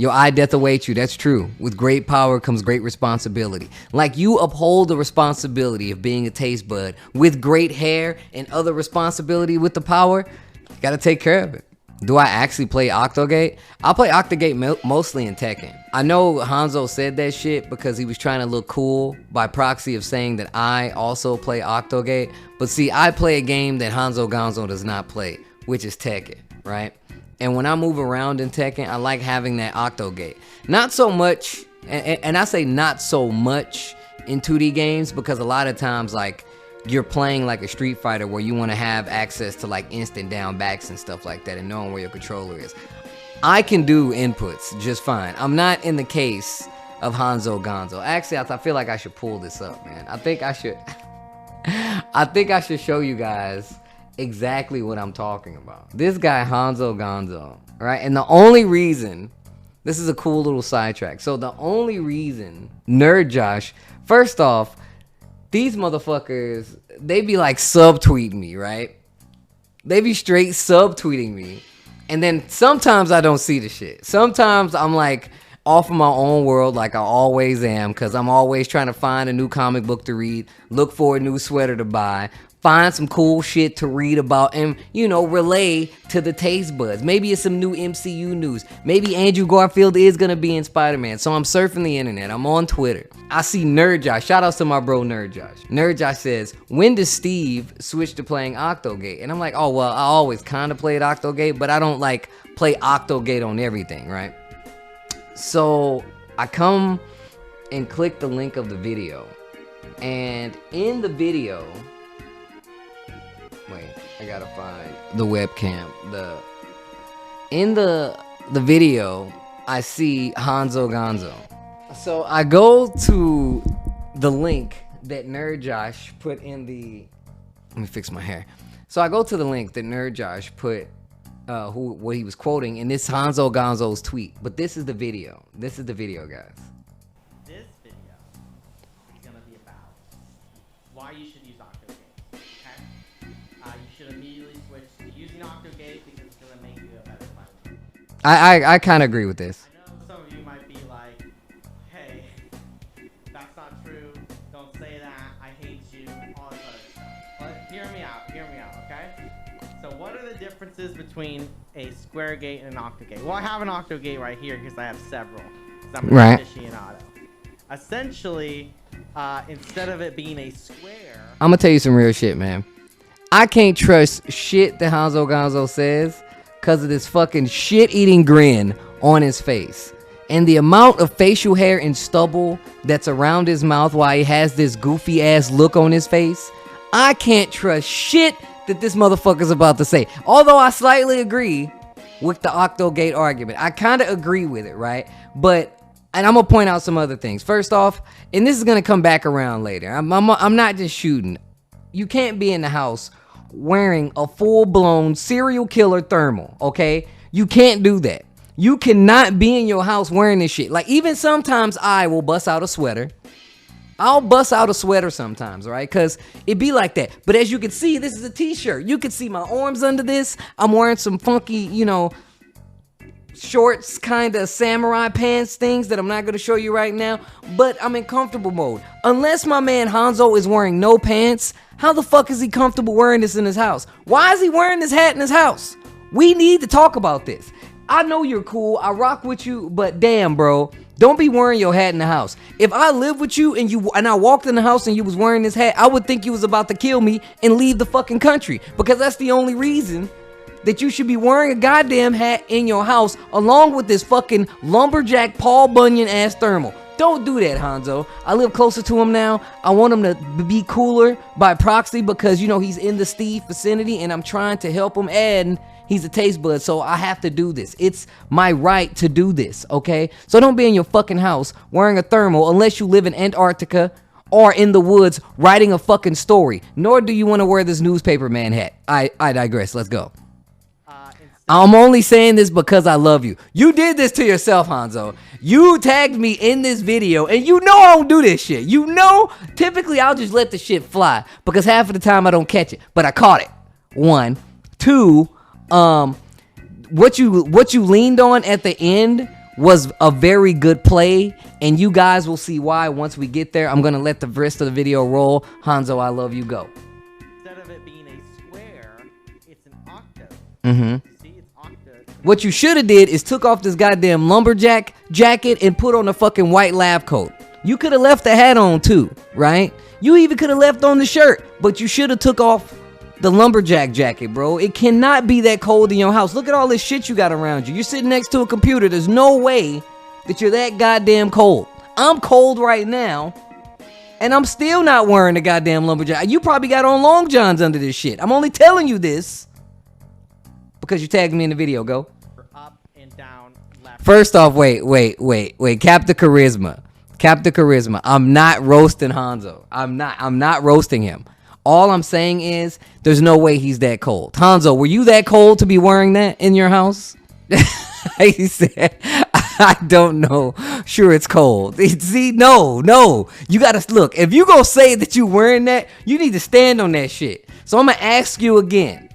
Your eye death awaits you. That's true. With great power comes great responsibility. Like, you uphold the responsibility of being a taste bud with great hair and other responsibility with the power. You gotta take care of it. Do I actually play Octogate? I play Octogate mostly in Tekken. I know Hanzo said that shit because he was trying to look cool by proxy of saying that I also play Octogate. But see, I play a game that Honzo Gonzo does not play, which is Tekken, right? And when I move around in Tekken, I like having that Octogate. Not so much, and I say not so much in 2D games because a lot of times, like, you're playing like a Street Fighter where you want to have access to like instant down backs and stuff like that and knowing where your controller is. I can do inputs just fine. I'm not in the case of Honzo Gonzo. Actually, I feel like I should pull this up, man. I think I should show you guys exactly what I'm talking about. This guy Honzo Gonzo, right? And the only reason, this is a cool little sidetrack. So the only reason Nerd Josh, first off, these motherfuckers, they be like subtweeting me, right? They be straight subtweeting me. And then sometimes I don't see the shit. Sometimes I'm like off in my own world like I always am, because I'm always trying to find a new comic book to read, look for a new sweater to buy, find some cool shit to read about, and, you know, relay to the taste buds. Maybe it's some new MCU news. Maybe Andrew Garfield is gonna be in Spider-Man. So I'm surfing the internet. I'm on Twitter. I see Nerd Josh. Shout outs to my bro Nerd Josh. Nerd Josh says, when does Steve switch to playing Octogate? And I'm like, oh, well, I always kind of played Octogate, but I don't like play Octogate on everything, right? So I come and click the link of the video. And in the video, wait, I gotta find the webcam. In the video, I see Honzo Gonzo. So I go to the link that Nerd Josh put in the. Let me fix my hair. So I go to the link that Nerd Josh put, what he was quoting, and it's Honzo Gonzo's tweet. But this is the video. This is the video, guys. This video is gonna be about why you should use Octogate. Okay? You should immediately switch to using Octogate because it's gonna make you a better fighter. I kind of agree with this. I know some of you might be like, "Hey, that's not true. Don't say that. I hate you." All this other stuff. But hear me out. Hear me out. Okay? So what are the differences between a square gate and an Octogate? Well, I have an Octogate right here because I have several. I'm an aficionado. Essentially, instead of it being a square, I'm gonna tell you some real shit, man. I can't trust shit that Honzo Gonzo says because of this fucking shit-eating grin on his face. And the amount of facial hair and stubble that's around his mouth while he has this goofy-ass look on his face, I can't trust shit that this motherfucker's about to say. Although I slightly agree with the Octogate argument. I kind of agree with it, right? But, and I'm going to point out some other things. First off, and this is going to come back around later. I'm not just shooting. You can't be in the house wearing a full-blown serial killer thermal, okay? You can't do that. You cannot be in your house wearing this shit. Like, even sometimes I will bust out a sweater. I'll bust out a sweater sometimes, right? Because it be like that. But as you can see, this is a t-shirt. You can see my arms under this. I'm wearing some funky, you know, shorts, kind of samurai pants things that I'm not going to show you right now. But I'm in comfortable mode. Unless my man Hanzo is wearing no pants, how the fuck is he comfortable wearing this in his house? Why is he wearing this hat in his house? We need to talk about this. I know you're cool. I rock with you. But damn, bro. Don't be wearing your hat in the house. If I lived with you and I walked in the house and you was wearing this hat, I would think you was about to kill me and leave the fucking country. Because that's the only reason that you should be wearing a goddamn hat in your house along with this fucking lumberjack Paul Bunyan ass thermal. Don't do that, Hanzo. I live closer to him now. I want him to be cooler by proxy because, you know, he's in the Steve vicinity and I'm trying to help him, and he's a taste bud, so I have to do this. It's my right to do this, okay? So don't be in your fucking house wearing a thermal unless you live in Antarctica or in the woods writing a fucking story. Nor do you want to wear this newspaper man hat. I digress. Let's go. I'm only saying this because I love you. You did this to yourself, Hanzo. You tagged me in this video, and you know I don't do this shit. You know, typically I'll just let the shit fly because half of the time I don't catch it, but I caught it. 1, 2, what you leaned on at the end was a very good play, and you guys will see why once we get there. I'm gonna let the rest of the video roll. Hanzo, I love you. Go. Instead of it being a square, it's an octo. See, it's octo. What you should have did is took off this goddamn lumberjack jacket and put on a fucking white lab coat. You could have left the hat on too, right? You even could have left on the shirt, but you should have took off the lumberjack jacket, bro. It cannot be that cold in your house. Look at all this shit you got around you. You're sitting next to a computer. There's no way that you're that goddamn cold. I'm cold right now, and I'm still not wearing the goddamn lumberjack. You probably got on long johns under this shit. I'm only telling you this because you tagged me in the video. Go. Up and down, left. First off, wait. Cap the charisma. I'm not roasting Hanzo. I'm not roasting him. All I'm saying is there's no way he's that cold. Hanzo, were you that cold to be wearing that in your house? He said, I don't know. Sure, it's cold. See, no. You gotta look. If you gonna say that you wearing that, you need to stand on that shit. So I'm gonna ask you again.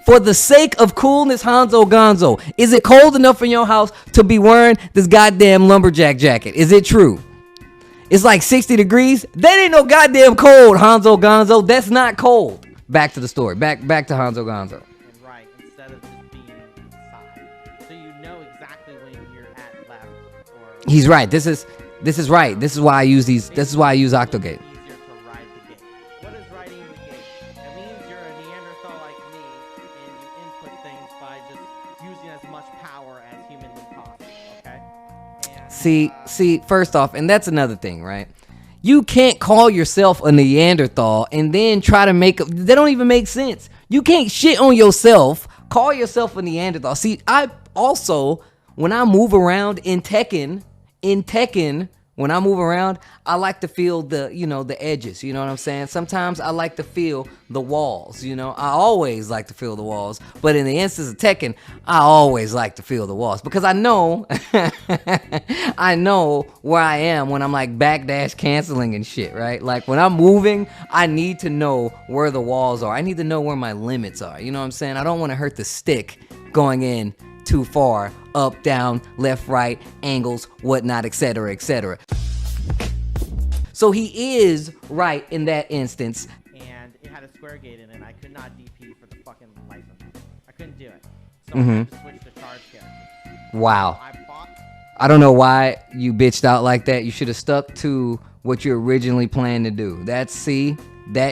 For the sake of coolness, Honzo Gonzo, is it cold enough in your house to be wearing this goddamn lumberjack jacket? Is it true? It's like 60 degrees. That ain't no goddamn cold, Honzo Gonzo. That's not cold. Back to the story. Back to Honzo Gonzo. And right, instead of just being inside. So you know exactly when you're at left or... He's right. This is right. This is why I use these. This is why I use Octogate. Easier to ride the gate. What is riding the gate? It means you're a Neanderthal like me, and you input things by just using as much power as humanly possible, okay? And, See, first off, and that's another thing, right? You can't call yourself a Neanderthal and then try to make that don't even make sense. You can't shit on yourself, call yourself a Neanderthal. See, I also, when I move around in Tekken, when I move around, I like to feel the edges, you know what I'm saying? Sometimes I like to feel the walls, I always like to feel the walls. But in the instance of Tekken, I always like to feel the walls because I know, I know where I am when I'm like backdash canceling and shit, right? Like when I'm moving, I need to know where the walls are. I need to know where my limits are, you know what I'm saying? I don't want to hurt the stick going in too far, up, down, left, right, angles, whatnot, etc., etc. So he is right in that instance. And it had a square gate in it. I could not DP for the fucking life of me. I couldn't do it. So I had to switch to charge character. Wow. So I don't know why you bitched out like that. You should have stuck to what you originally planned to do. That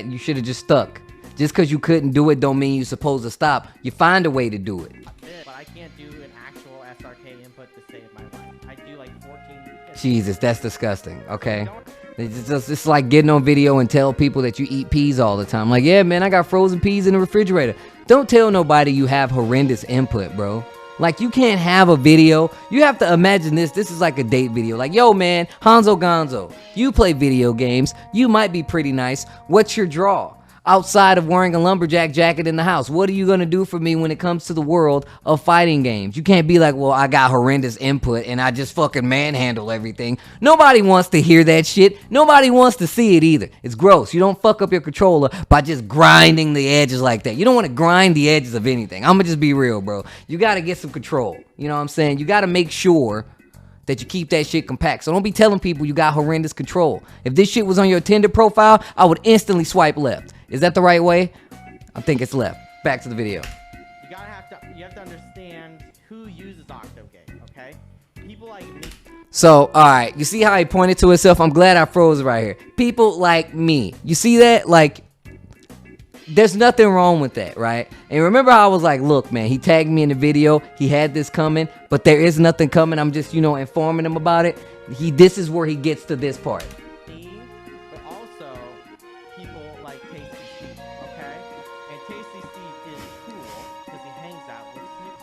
you should have just stuck. Just because you couldn't do it don't mean you're supposed to stop. You find a way to do it. But I can't do an actual SRK input to save my life. I do like 14. Jesus, that's disgusting. Okay. It's like getting on video and tell people that you eat peas all the time. Like, yeah, man, I got frozen peas in the refrigerator. Don't tell nobody you have horrendous input, bro. Like, you can't have a video. You have to imagine this. This is like a date video. Like, yo, man, Honzo Gonzo, you play video games. You might be pretty nice. What's your draw? Outside of wearing a lumberjack jacket in the house, what are you going to do for me when it comes to the world of fighting games? You can't be like, well, I got horrendous input and I just fucking manhandle everything. Nobody wants to hear that shit. Nobody wants to see it either. It's gross. You don't fuck up your controller by just grinding the edges like that. You don't want to grind the edges of anything. I'm going to just be real, bro. You got to get some control. You know what I'm saying? You got to make sure that you keep that shit compact. So don't be telling people you got horrendous control. If this shit was on your Tinder profile, I would instantly swipe left. Is that the right way? I think it's left. Back to the video. You have to understand who uses Octogate, okay? People like me. So, alright, you see how he pointed to himself? I'm glad I froze right here. People like me. You see that? Like, there's nothing wrong with that, right? And remember how I was like, look, man, he tagged me in the video. He had this coming, but there is nothing coming. I'm just, informing him about it. This is where he gets to this part. But also, people like Tasty Steve, okay? And Tasty Steve is cool because he hangs out with Snoop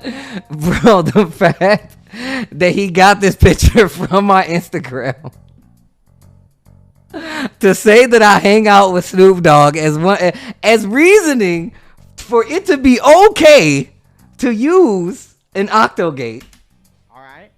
Dogg. Bro, the fact that he got this picture from my Instagram to say that I hang out with Snoop Dogg as reasoning for it to be okay to use an Octogate. Alright?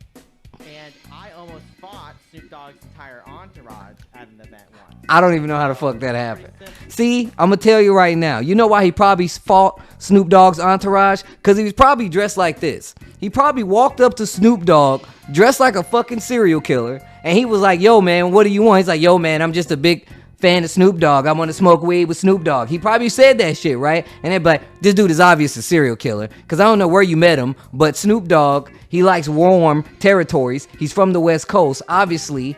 And I almost fought Snoop Dogg's entire entourage at an event once. I don't even know how the fuck that happened. See, I'm gonna tell you right now. You know why he probably fought Snoop Dogg's entourage? Because he was probably dressed like this. He probably walked up to Snoop Dogg dressed like a fucking serial killer, and he was like, yo, man, what do you want? He's like, yo, man, I'm just a big fan of Snoop Dogg. I want to smoke weed with Snoop Dogg. He probably said that shit, right? And they'd be like, this dude is obviously a serial killer, because I don't know where you met him, but Snoop Dogg, he likes warm territories. He's from the West Coast. Obviously,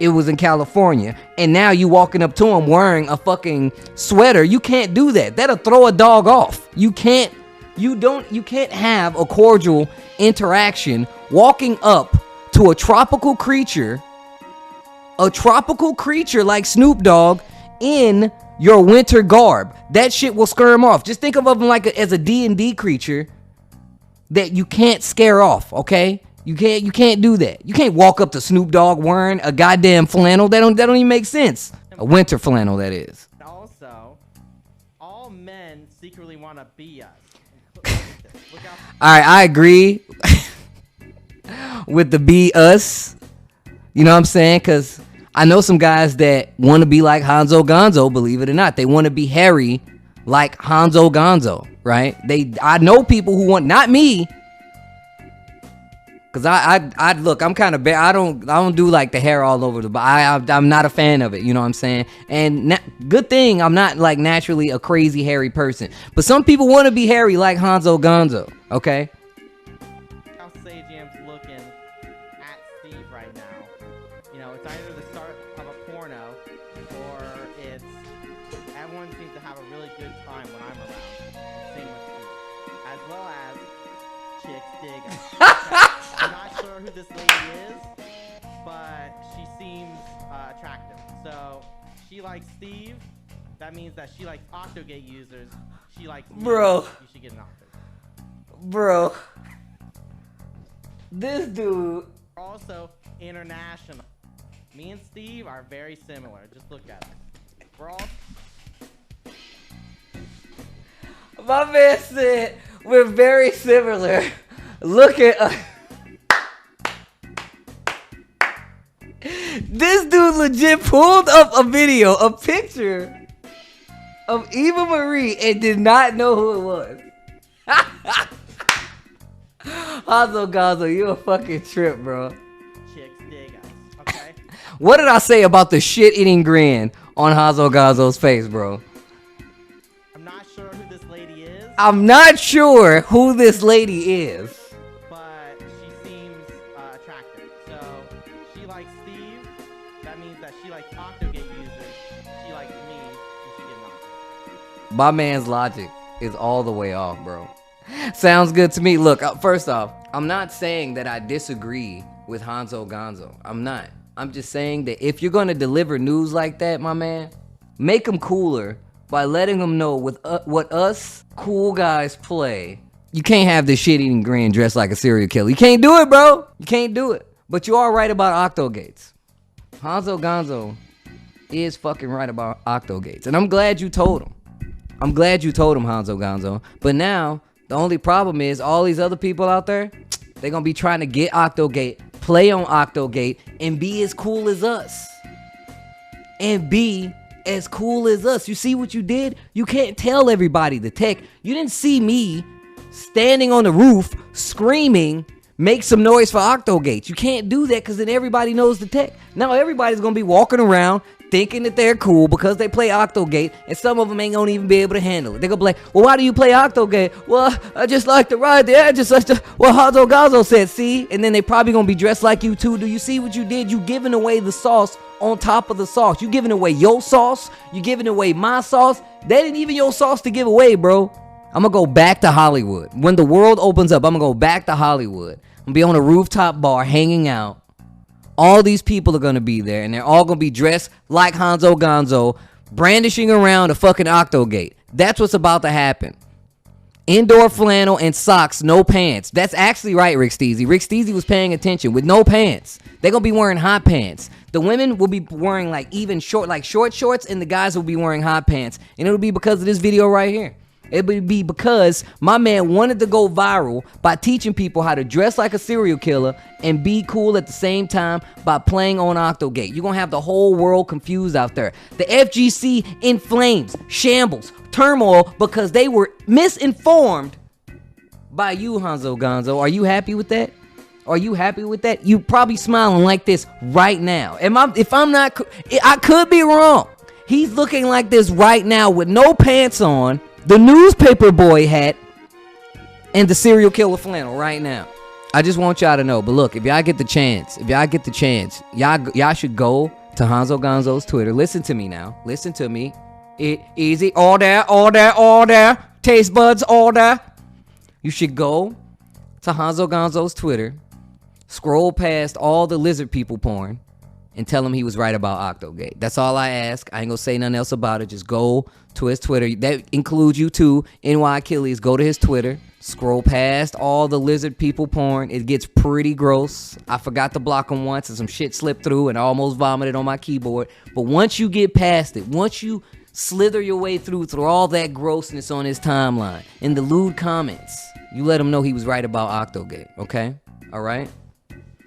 it was in California, and now you walking up to him wearing a fucking sweater. You can't do that. That'll throw a dog off. You can't have a cordial interaction walking up to a tropical creature like Snoop Dogg in your winter garb. That shit will scare him off. Just think of him like as a D&D creature that you can't scare off, okay? You can't do that. You can't walk up to Snoop Dogg wearing a goddamn flannel. That don't even make sense. A winter flannel, that is. Also, all men secretly want to be us. All right, I agree with the be us. You know what I'm saying? Because I know some guys that want to be like Honzo Gonzo, believe it or not. They want to be hairy like Honzo Gonzo, right? I know people who want, not me. Cause I look, I'm kind of bad. I don't do like the hair all over the body. I'm not a fan of it. You know what I'm saying? And good thing I'm not like naturally a crazy hairy person. But some people want to be hairy like Honzo Gonzo. Okay. How Sajam's looking at Steve right now. You know, it's either the start of a porno or it's everyone seems to have a really good time when I'm around. Same with Steve, as well as chicks dig us. I'm not sure who this lady is, but she seems attractive. So she likes Steve. That means that she likes Octogate users. She likes me. Bro. You should get an Octogate. Bro. This dude. We're also international. Me and Steve are very similar. Just look at us. We're all... My man said we're very similar. Look at us. This dude legit pulled up a video, a picture of Eva Marie and did not know who it was. Honzo Gonzo, you a fucking trip, bro. Chicks dig us, okay? What did I say about the shit-eating grin on Honzo Gonzo's face, bro? I'm not sure who this lady is. I'm not sure who this lady is. But she seems attractive. So she likes Steve. That means that she likes Octogate users. She likes me. You should get an Octogate. My man's logic is all the way off, bro. Sounds good to me. Look, first off, I'm not saying that I disagree with Honzo Gonzo. I'm not. I'm just saying that if you're going to deliver news like that, my man, make them cooler by letting them know with what us cool guys play. You can't have this shit-eating grin dressed like a serial killer. You can't do it, bro. You can't do it. But you are right about Octogates. Honzo Gonzo is fucking right about Octogates. And I'm glad you told him. I'm glad you told him, Honzo Gonzo. But now, the only problem is all these other people out there, they're going to be trying to get Octogate, play on Octogate, and be as cool as us. And be as cool as us. You see what you did? You can't tell everybody the tech. You didn't see me standing on the roof screaming, make some noise for Octogate. You can't do that because then everybody knows the tech. Now everybody's going to be walking around thinking that they're cool because they play Octogate, and some of them ain't gonna even be able to handle it. They're gonna be like, well, why do you play Octogate? Well, I just like to ride the edge, just like well, Honzo Gonzo said, see? And then they probably gonna be dressed like you too. Do you see what you did? You giving away the sauce on top of the sauce. You giving away your sauce. You giving away my sauce. That ain't even your sauce to give away, bro. I'm gonna go back to Hollywood. When the world opens up, I'm gonna go back to Hollywood. I'm gonna be on a rooftop bar hanging out. All these people are going to be there, and they're all going to be dressed like Honzo Gonzo, brandishing around a fucking Octogate. That's what's about to happen. Indoor flannel and socks, no pants. That's actually right, Rick Steezy. Rick Steezy was paying attention with no pants. They're going to be wearing hot pants. The women will be wearing like even short shorts, and the guys will be wearing hot pants. And it'll be because of this video right here. It would be because my man wanted to go viral by teaching people how to dress like a serial killer and be cool at the same time by playing on Octogate. You're going to have the whole world confused out there. The FGC in flames, shambles, turmoil because they were misinformed by you, Honzo Gonzo. Are you happy with that? Are you happy with that? You probably smiling like this right now. If I'm not, I could be wrong. He's looking like this right now with no pants on, the newspaper boy hat, and the serial killer flannel right now. I just want y'all to know. But look, if y'all get the chance, y'all should go to Honzo Gonzo's Twitter. Listen to me now. Listen to me. Easy. All there. Taste buds, all there. You should go to Honzo Gonzo's Twitter, scroll past all the lizard people porn, and tell him he was right about Octogate. That's all I ask. I ain't gonna say nothing else about it. Just go to his Twitter. That includes you too, NY Achilles. Go to his Twitter. Scroll past all the lizard people porn. It gets pretty gross. I forgot to block him once and some shit slipped through and I almost vomited on my keyboard. But once you get past it, once you slither your way through all that grossness on his timeline, in the lewd comments, you let him know he was right about Octogate, okay? All right?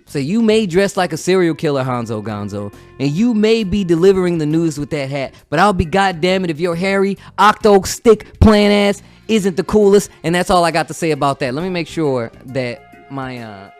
So you may dress like a serial killer, Honzo Gonzo, and you may be delivering the news with that hat, but I'll be goddamn it if your hairy octo stick playing ass isn't the coolest, and that's all I got to say about that. Let me make sure that my